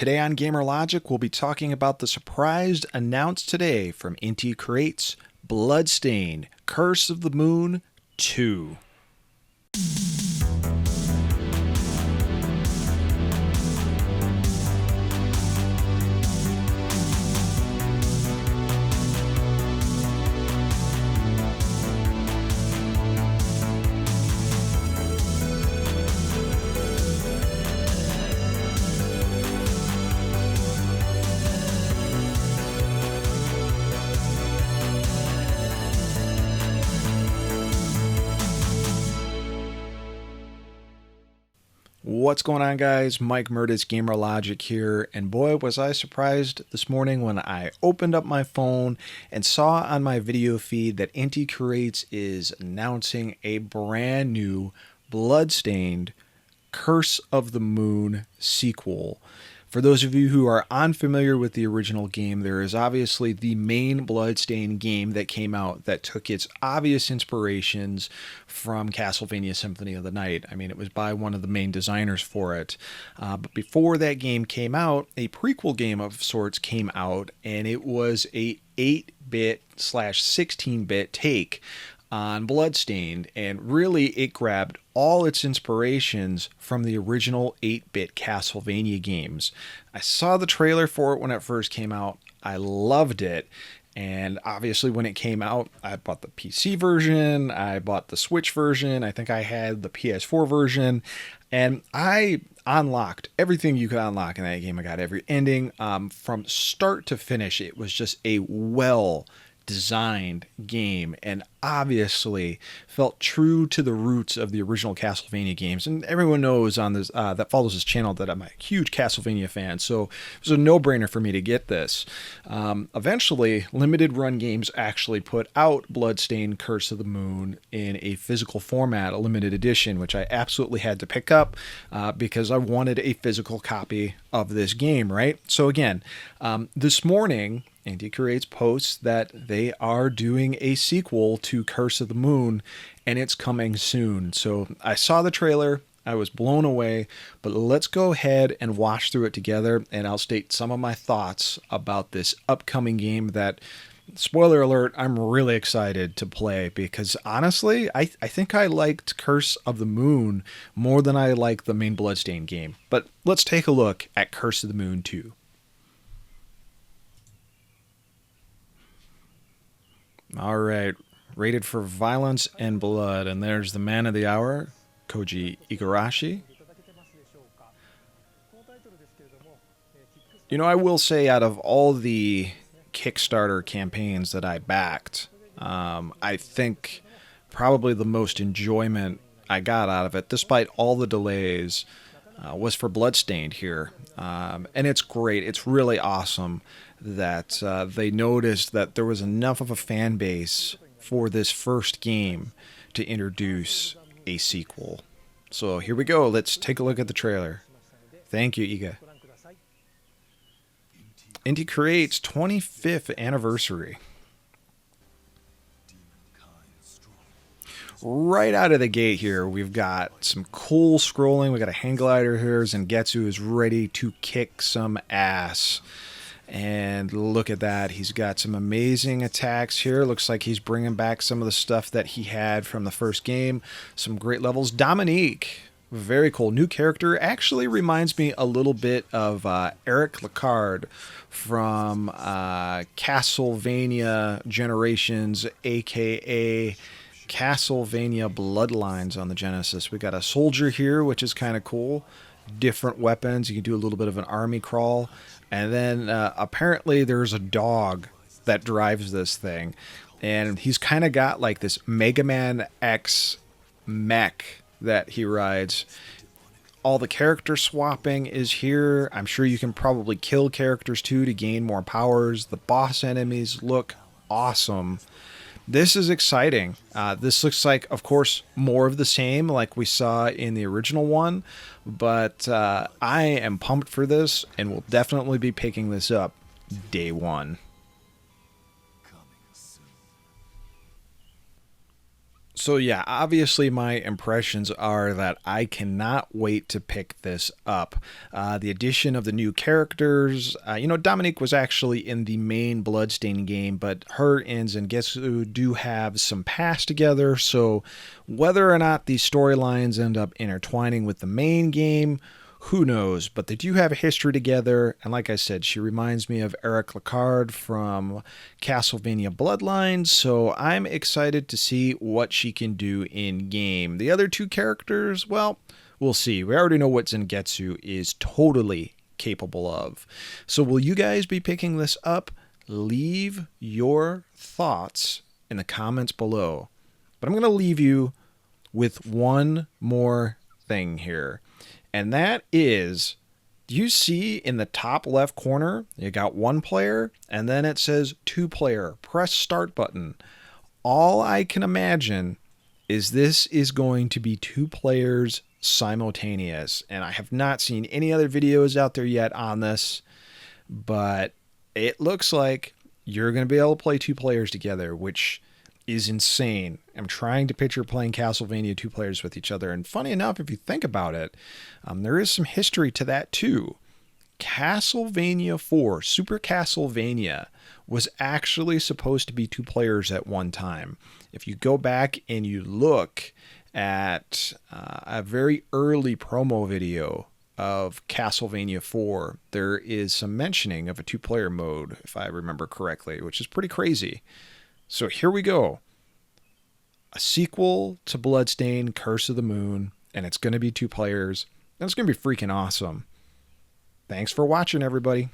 Today on Gamer Logic, we'll be talking about the surprise announced today from Inti Creates Bloodstained, Curse of the Moon 2. What's going on, guys? Mike Murtis, Gamer Logic here, and boy was I surprised this morning when I opened up my phone and saw on my video feed that Inti Creates is announcing a brand new Bloodstained Curse of the Moon sequel. For those of you who are unfamiliar with the original game, there is obviously the main Bloodstained game that came out that took its obvious inspirations from Castlevania Symphony of the Night. I mean, it was by one of the main designers for it. But before that game came out, a prequel game of sorts came out, and it was a 8-bit / 16-bit take on Bloodstained, and really it grabbed all its inspirations from the original 8-bit Castlevania games. I saw the trailer for it when it first came out. I loved it. And obviously when it came out, I bought the PC version, I bought the Switch version, I think I had the PS4 version, and I unlocked everything you could unlock in that game. I got every ending from start to finish. It was just a well-designed game, and obviously felt true to the roots of the original Castlevania games. And everyone knows on this that follows this channel that I'm a huge Castlevania fan, so it was a no-brainer for me to get this. Eventually, Limited Run Games actually put out Bloodstained Curse of the Moon in a physical format, a limited edition, which I absolutely had to pick up because I wanted a physical copy of this game, right? So again, this morning, Inti Creates posts that they are doing a sequel to Curse of the Moon, and it's coming soon. So I saw the trailer, I was blown away, but let's go ahead and watch through it together, and I'll state some of my thoughts about this upcoming game that, spoiler alert, I'm really excited to play, because honestly, I think I liked Curse of the Moon more than I liked the main Bloodstained game. But let's take a look at Curse of the Moon 2. All right, rated for violence and blood, and there's the man of the hour, Koji Igarashi. You know, I will say, out of all the Kickstarter campaigns that I backed, I think probably the most enjoyment I got out of it, despite all the delays, was for Bloodstained here. And it's great. It's really awesome that they noticed that there was enough of a fan base for this first game to introduce a sequel. So here we go. Let's take a look at the trailer. Thank you, Iga. Inti Creates 25th anniversary. Right out of the gate here, we've got some cool scrolling. We got a hang glider here. Zangetsu is ready to kick some ass. And look at that. He's got some amazing attacks here. Looks like he's bringing back some of the stuff that he had from the first game. Some great levels. Dominique, very cool. New character. Actually reminds me a little bit of Eric Lecard from Castlevania Generations, a.k.a. Castlevania Bloodlines on the Genesis. We got a soldier here, which is kind of cool. Different weapons. You can do a little bit of an army crawl. And then apparently there's a dog that drives this thing. And he's kind of got like this Mega Man X mech that he rides. All the character swapping is here. I'm sure you can probably kill characters too to gain more powers. The boss enemies look awesome. This is exciting. This looks like, of course, more of the same like we saw in the original one, but I am pumped for this and will definitely be picking this up day one. So yeah, obviously my impressions are that I cannot wait to pick this up. The addition of the new characters, Dominique was actually in the main Bloodstained game, but her and Zangetsu do have some past together, so whether or not these storylines end up intertwining with the main game, who knows? But they do have a history together, and like I said, she reminds me of Eric Lacard from Castlevania Bloodlines, so I'm excited to see what she can do in game. The other two characters, well, we'll see. We already know what Zangetsu is totally capable of. So will you guys be picking this up? Leave your thoughts in the comments below. But I'm going to leave you with one more thing here. And that is, do you see in the top left corner, you got one player, and then it says two player. Press start button. All I can imagine is this is going to be two players simultaneous. And I have not seen any other videos out there yet on this, but it looks like you're going to be able to play two players together, which is insane. I'm trying to picture playing Castlevania two players with each other. And funny enough, if you think about it, there is some history to that too. Castlevania 4, Super Castlevania, was actually supposed to be two players at one time. If you go back and you look at a very early promo video of Castlevania 4, there is some mentioning of a two-player mode, if I remember correctly, which is pretty crazy. So here we go. A sequel to Bloodstained, Curse of the Moon, and it's going to be two players, and it's going to be freaking awesome. Thanks for watching, everybody.